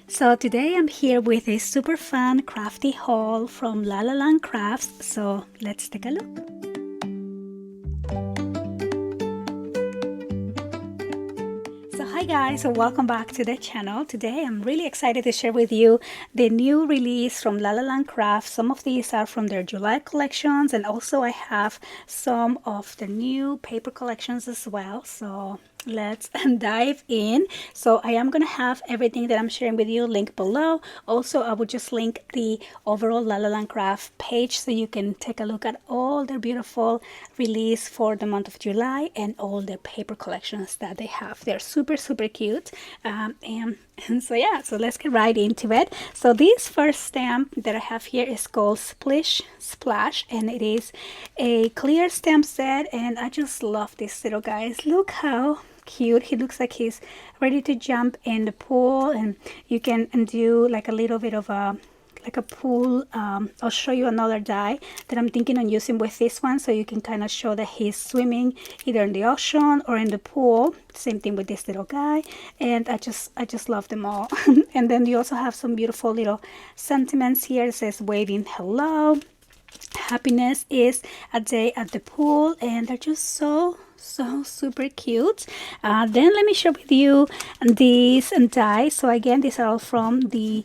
So today I'm here with a super fun crafty haul from La La Land Crafts. So let's take a look. So hi guys, so welcome back to the channel. Today I'm really excited to share with you the new release from La La Land Crafts. Some of these are from their July collections, and also I have some of the new paper collections as well. So let's dive in. So I am gonna have everything that I'm sharing with you linked below. Also, I will just link the overall La La Land Craft page so you can take a look at all their beautiful release for the month of July and all their paper collections that they have. They're super cute. And so yeah, so let's get right into it. So this first stamp that I have here is called Splish Splash, and it is a clear stamp set, and I just love this little guys. Look how cute he looks, like he's ready to jump in the pool, and you can do like a little bit of a pool. I'll show you another die that I'm thinking on using with this one, so you can kind of show that he's swimming either in the ocean or in the pool. Same thing with this little guy, and I just love them all. And then you also have some beautiful little sentiments here. It says waving hello, happiness is a day at the pool, and they're just so super cute. Then let me share with you these dies. So again, these are all from the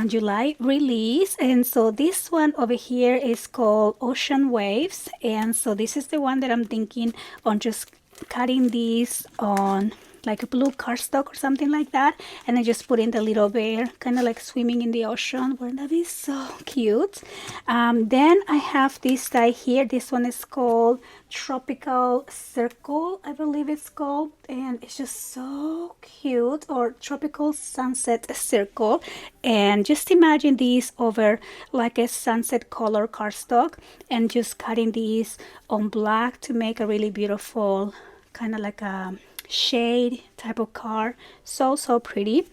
July release, and so this one over here is called Ocean Waves, and so this is the one that I'm thinking on just cutting these on like a blue cardstock or something like that, and I just put in the little bear kind of like swimming in the ocean. Wouldn't that be so cute? Then I have this die here. This one is called Tropical Circle, I believe it's called, and it's just so cute. Or Tropical Sunset Circle, and just imagine these over like a sunset color cardstock and just cutting these on black to make a really beautiful kind of like a shade type of card. So pretty.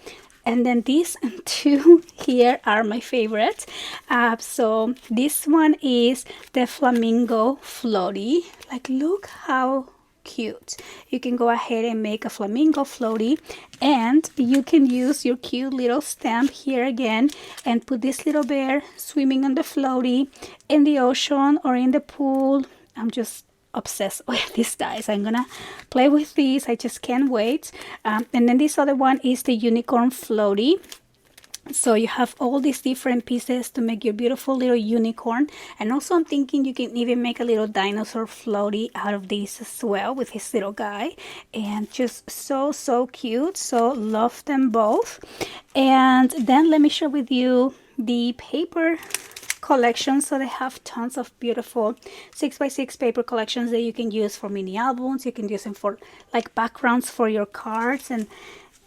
And then these two here are my favorite. So this one is the flamingo floaty. Like, look how cute. You can go ahead and make a flamingo floaty, and you can use your cute little stamp here again and put this little bear swimming on the floaty in the ocean or in the pool. I'm just obsessed with these dies. I'm gonna play with these. I just can't wait. And then this other one is the unicorn floaty. So you have all these different pieces to make your beautiful little unicorn, and also I'm thinking you can even make a little dinosaur floaty out of this as well with his little guy, and just so cute. So love them both. And then let me share with you the paper collections. So they have tons of beautiful 6x6 paper collections that you can use for mini albums. You can use them for like backgrounds for your cards and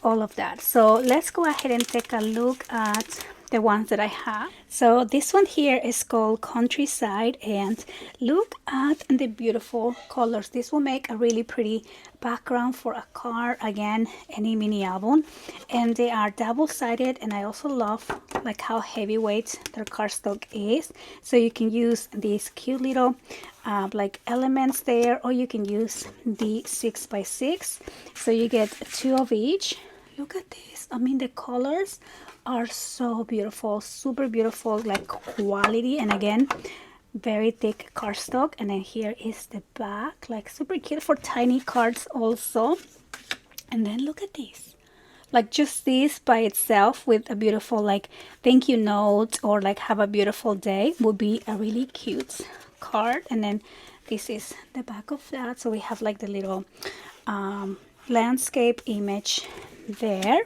all of that. So let's go ahead and take a look at the ones that I have. So this one here is called Countryside, and look at the beautiful colors. This will make a really pretty background for a card, again, any mini album. And they are double-sided, and I also love like how heavyweight their cardstock is. So you can use these cute little like elements there, or you can use the 6x6. So you get two of each. Look at this. I mean, the colors are so beautiful, super beautiful, like quality, and again, very thick cardstock. And then here is the back, like super cute for tiny cards also. And then look at this, like just this by itself with a beautiful like thank you note or like have a beautiful day would be a really cute card. And then this is the back of that. So we have like the little landscape image there.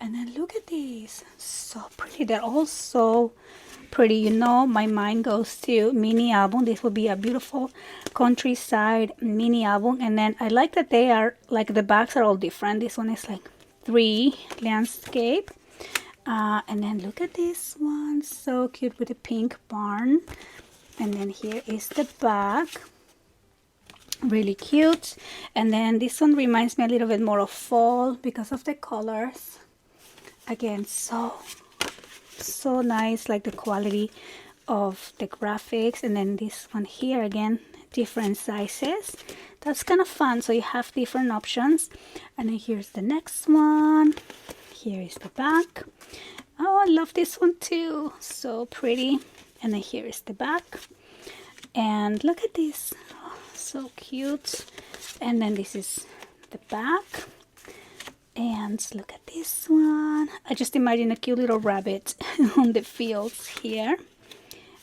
And then look at these, so pretty. They're all so pretty. You know, my mind goes to mini album. This will be a beautiful countryside mini album. And then I like that they are like the backs are all different. This one is like 3 landscape. And then look at this one, so cute with the pink barn. And then here is the back, really cute. And then this one reminds me a little bit more of fall because of the colors. Again, so nice, like the quality of the graphics. And then this one here, again, different sizes. That's kind of fun. So you have different options. And then here's the next one. here is the back. Oh, I love this one too, so pretty. And then here is the back, and look at this, oh, so cute. And then this is the back, and look at this one. I just imagine a cute little rabbit on the fields here.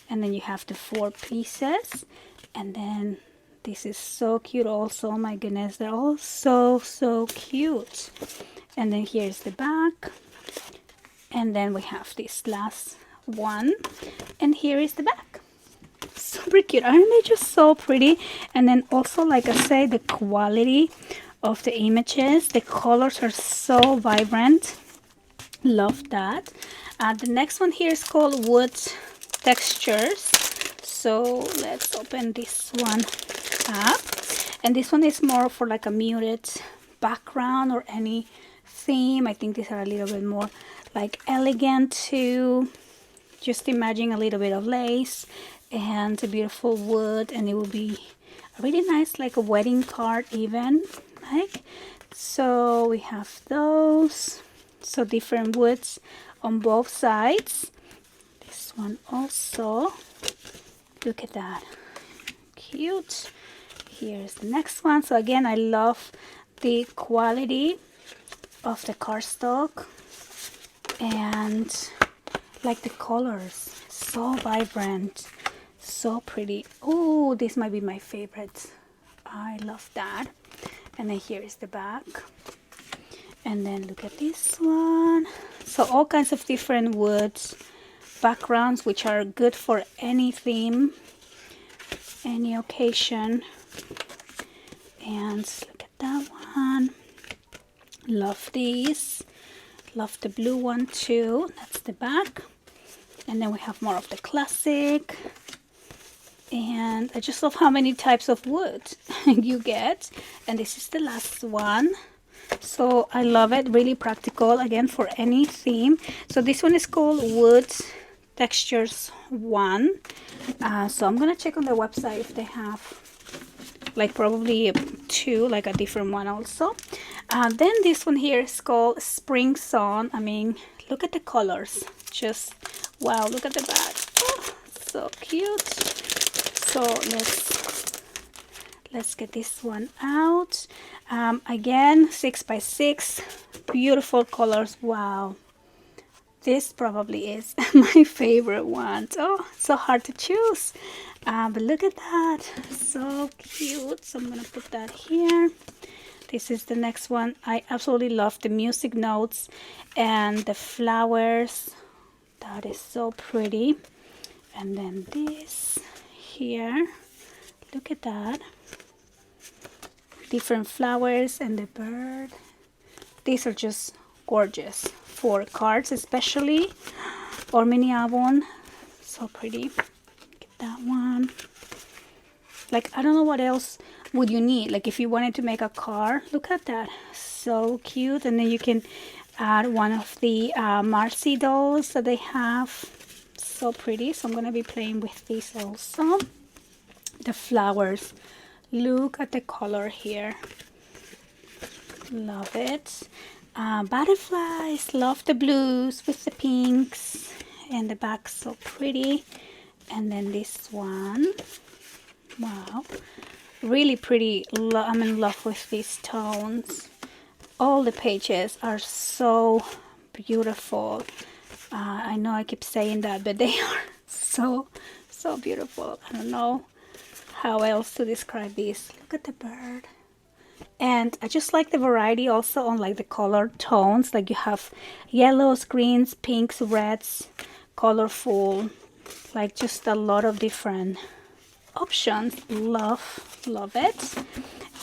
And then you have the 4 pieces, and then this is so cute also. Oh my goodness, they're all so cute. And then here's the back, and then we have this last one, and here is the back. Super cute, aren't they just so pretty? And then also, like I say, the quality of the images, the colors are so vibrant. Love that. The next one here is called Wood Textures. So let's open this one up, and this one is more for like a muted background or any theme. I think these are a little bit more like elegant too. Just imagine a little bit of lace and a beautiful wood, and it will be really nice, like a wedding card even, like. So we have those, so different woods on both sides. This one also, look at that, cute. Here's the next one. So again, I love the quality of the cardstock and like the colors, so vibrant, so pretty. Oh, this might be my favorite. I love that. And then here is the back, and then look at this one. So all kinds of different woods backgrounds, which are good for any theme, any occasion. And look at that one. Love these. Love the blue one too. That's the back. And then we have more of the classic. And I just love how many types of wood you get. And this is the last one. So I love it. Really practical, again, for any theme. So this one is called Wood Textures 1. So I'm gonna check on their website if they have like probably 2, like a different one also. Then this one here is called Spring Sun. I mean, look at the colors, just wow. Look at the back, oh, so cute. So let's get this one out. Again, 6x6, beautiful colors. Wow, this probably is my favorite one. Oh, so hard to choose, but look at that, so cute. So I'm gonna put that here. This is the next one. I absolutely love the music notes and the flowers. That is so pretty. And then this here, look at that, different flowers and the bird. These are just gorgeous for cards, especially, or mini album. So pretty. Look at that one. Like, I don't know what else would you need, like if you wanted to make a card. Look at that, so cute. And then you can add one of the Marcy dolls that they have. So pretty. So I'm gonna be playing with this also. The flowers, look at the color here, love it. Butterflies, love the blues with the pinks, and the back so pretty. And then this one, wow, really pretty. I'm in love with these tones. All the pages are so beautiful. I know I keep saying that, but they are so beautiful. I don't know how else to describe this. Look at the bird. And I just like the variety also on like the color tones. Like you have yellows, greens, pinks, reds, colorful, like just a lot of different options. Love it.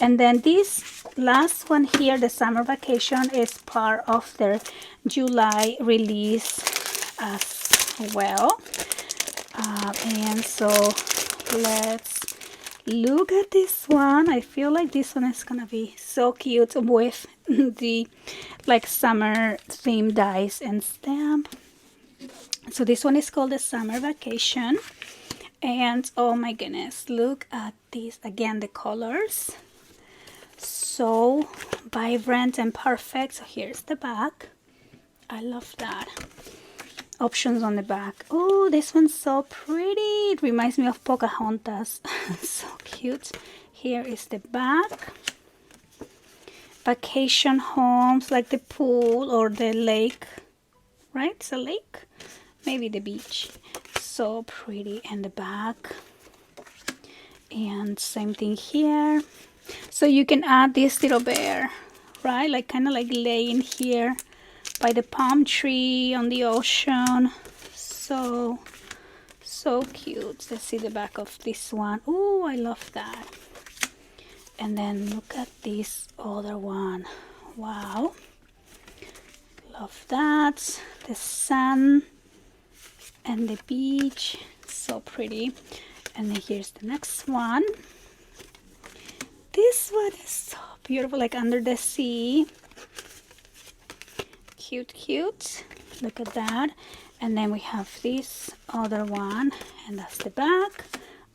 And then this last one here, the Summer Vacation, is part of their July release as well. And so let's look at this one. I feel like this one is gonna be so cute with the like summer theme dies and stamp. So this one is called the Summer Vacation. And oh my goodness, look at these again, the colors, so vibrant and perfect. So here's the back, I love that. Options on the back. Oh, this one's so pretty. It reminds me of Pocahontas. So cute. Here is the back. Vacation homes like the pool or the lake, right? It's a lake, maybe the beach. So pretty. And the back, and same thing here. So you can add this little bear, right? Like kind of like laying here by the palm tree on the ocean. So cute. Let's see the back of this one. Oh, I love that. And then look at this other one. Wow, love that. The sun and the beach, so pretty. And then here's the next one. This one is so beautiful, like under the sea. Cute. Look at that. And then we have this other one, and that's the back.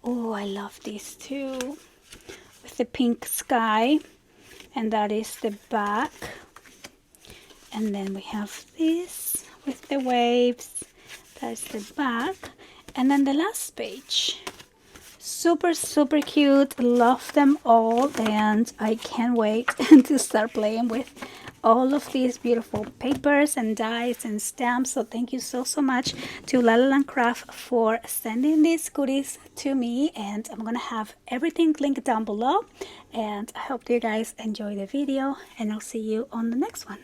Oh, I love this too, with the pink sky, and that is the back. And then we have this with the waves. That's the back. And then the last page. Super cute. Love them all, and I can't wait to start playing with all of these beautiful papers and dies and stamps. So thank you so much to La La Land Craft for sending these goodies to me, and I'm gonna have everything linked down below. And I hope you guys enjoy the video, and I'll see you on the next one.